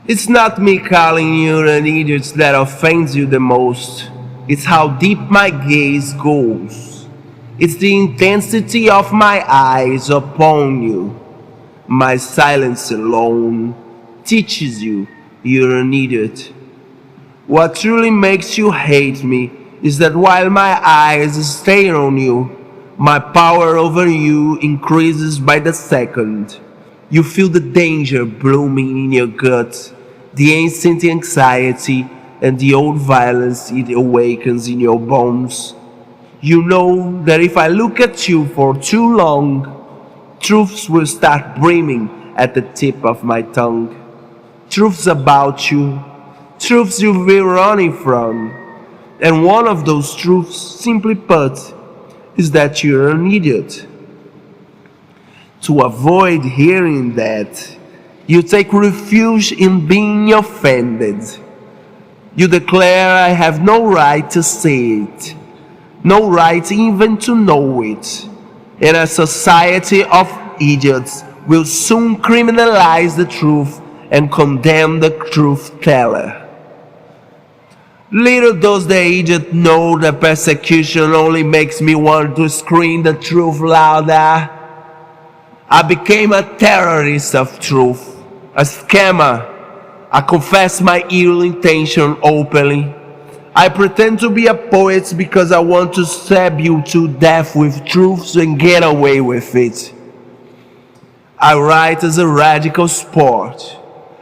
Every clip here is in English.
It's not me calling you an idiot that offends you the most. It's how deep my gaze goes. It's the intensity of my eyes upon you. My silence alone teaches you you're an idiot. What truly makes you hate me is that while my eyes stay on you, my power over you increases by the second. You feel the danger blooming in your gut, the ancient anxiety and the old violence it awakens in your bones. You know that if I look at you for too long, truths will start brimming at the tip of my tongue. Truths about you, truths you've been running from. And one of those truths, simply put, is that you're an idiot. To avoid hearing that, you take refuge in being offended. You declare I have no right to say it, no right even to know it. And a society of idiots will soon criminalize the truth and condemn the truth teller. Little does the idiot know that persecution only makes me want to scream the truth louder. I became a terrorist of truth, a scammer. I confess my ill intention openly. I pretend to be a poet because I want to stab you to death with truths and get away with it. I write as a radical sport.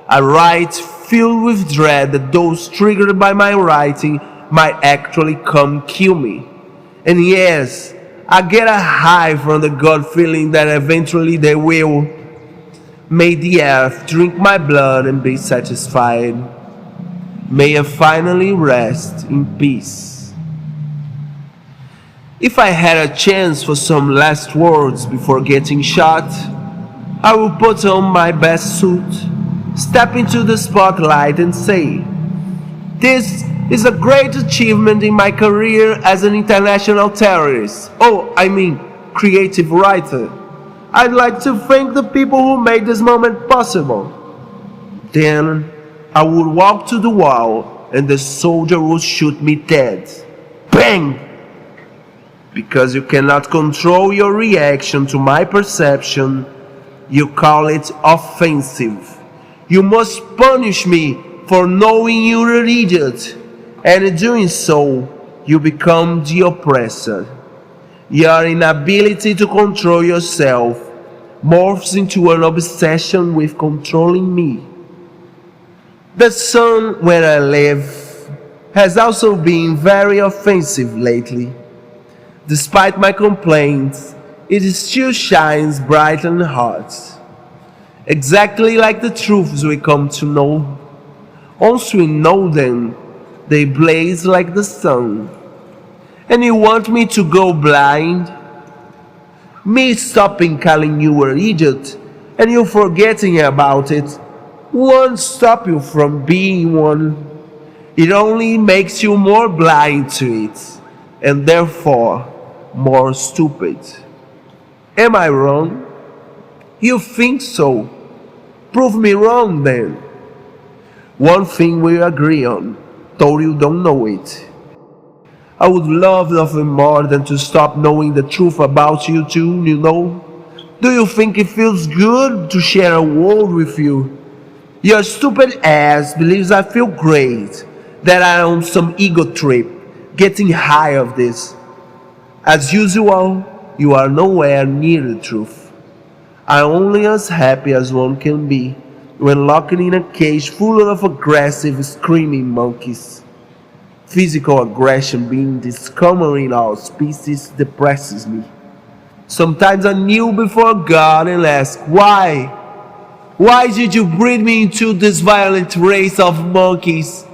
I write filled with dread that those triggered by my writing might actually come kill me. And yes, I get a high from the gut feeling that eventually they will. May the earth drink my blood and be satisfied. May I finally rest in peace. If I had a chance for some last words before getting shot, I would put on my best suit, step into the spotlight and say, "This is a great achievement in my career as an international terrorist. Creative writer. I'd like to thank the people who made this moment possible." Then I would walk to the wall and the soldier would shoot me dead. Bang! Because you cannot control your reaction to my perception, you call it offensive. You must punish me for knowing you're an idiot, and in doing so, you become the oppressor. Your inability to control yourself morphs into an obsession with controlling me. The sun where I live has also been very offensive lately. Despite my complaints, it still shines bright and hot. Exactly like the truths we come to know. Once we know them, they blaze like the sun. And you want me to go blind? Me stopping calling you an idiot and you forgetting about it won't stop you from being one. It only makes you more blind to it, and therefore more stupid. Am I wrong? You think so? Prove me wrong then. One thing we agree on, though you don't know it. I would love nothing more than to stop knowing the truth about you too, you know? Do you think it feels good to share a world with you? Your stupid ass believes I feel great, that I'm on some ego trip, getting high of this. As usual, you are nowhere near the truth. I'm only as happy as one can be when locked in a cage full of aggressive, screaming monkeys. Physical aggression being discovered in our species depresses me. Sometimes I kneel before God and ask, why? Why did you breed me into this violent race of monkeys?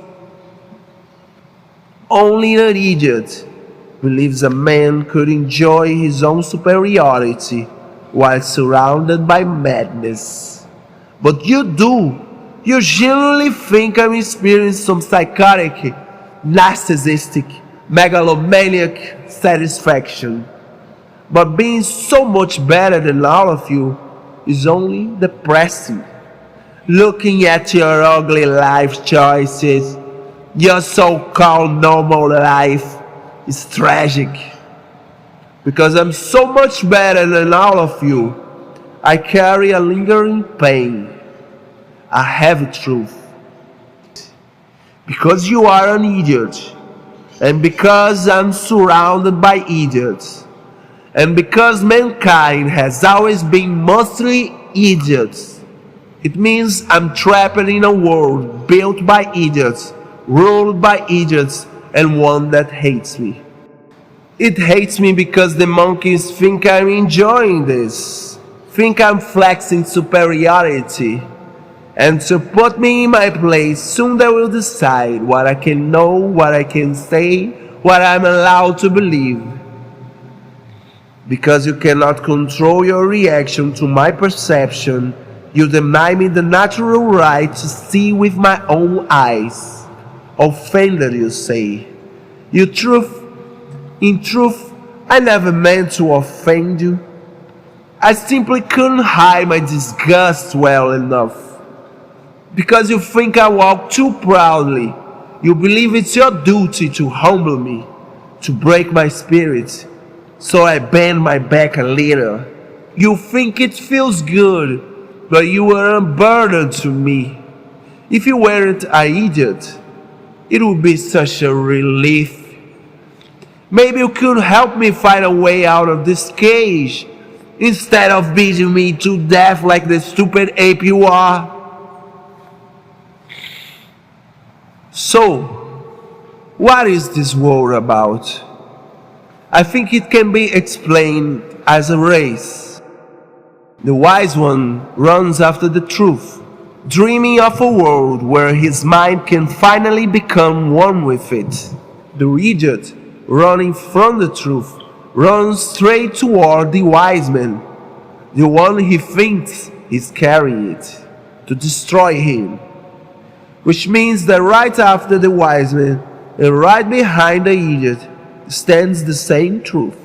Only an idiot believes a man could enjoy his own superiority while surrounded by madness. But you do. You genuinely think I'm experiencing some psychotic, narcissistic, megalomaniac satisfaction. But being so much better than all of you is only depressing. Looking at your ugly life choices, your so-called normal life is tragic. Because I'm so much better than all of you, I carry a lingering pain, a heavy truth. Because you are an idiot, and because I'm surrounded by idiots, and because mankind has always been mostly idiots, it means I'm trapped in a world built by idiots, ruled by idiots, and one that hates me. It hates me because the monkeys think I'm enjoying this, think I'm flexing superiority, and to put me in my place, soon they will decide what I can know, what I can say, what I'm allowed to believe. Because you cannot control your reaction to my perception, you deny me the natural right to see with my own eyes. Offended, you say. In truth, I never meant to offend you. I simply couldn't hide my disgust well enough. Because you think I walk too proudly, you believe it's your duty to humble me, to break my spirit, so I bend my back a little. You think it feels good, but you are a burden to me. If you weren't an idiot, it would be such a relief. Maybe you could help me find a way out of this cage, instead of beating me to death like the stupid ape you are. So, what is this war about? I think it can be explained as a race. The wise one runs after the truth, dreaming of a world where his mind can finally become one with it. The idiot, running from the truth, runs straight toward the wise man, the one he thinks is carrying it, to destroy him. Which means that right after the wise man and right behind the idiot stands the same truth.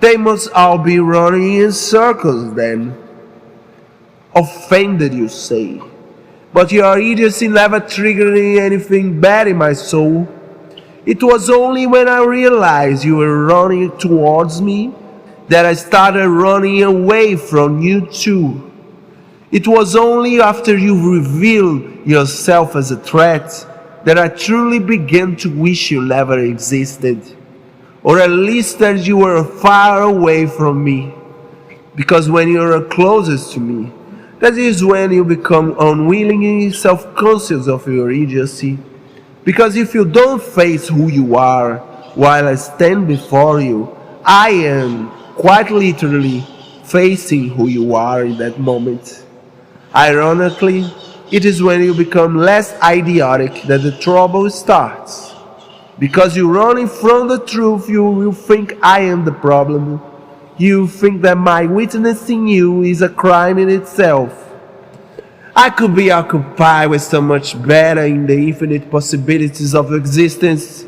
They must all be running in circles then. Offended, you say. But your idiocy never triggered anything bad in my soul. It was only when I realized you were running towards me that I started running away from you too. It was only after you revealed yourself as a threat that I truly began to wish you never existed, or at least that you were far away from me. Because when you are closest to me, that is when you become unwillingly self-conscious of your idiocy. Because if you don't face who you are while I stand before you, I am, quite literally, facing who you are in that moment. Ironically, it is when you become less idiotic that the trouble starts. Because you running from the truth, you will think I am the problem. You think that my witnessing you is a crime in itself. I could be occupied with so much better in the infinite possibilities of existence.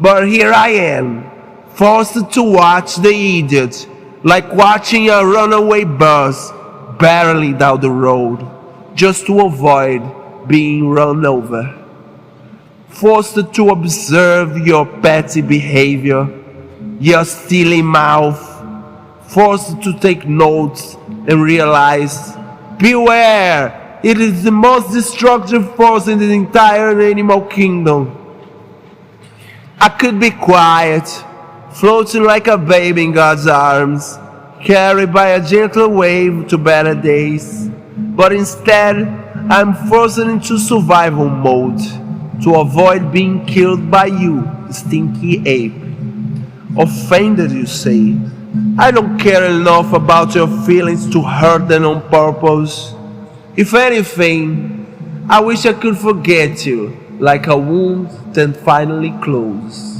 But here I am, forced to watch the idiot, like watching a runaway bus barreling down the road, just to avoid being run over. Forced to observe your petty behavior, your steely mouth, forced to take notes and realize, beware, it is the most destructive force in the entire animal kingdom. I could be quiet, floating like a baby in God's arms, carried by a gentle wave to better days. But instead, I'm forced into survival mode to avoid being killed by you, stinky ape. Offended, you say. I don't care enough about your feelings to hurt them on purpose. If anything, I wish I could forget you, like a wound that finally closed.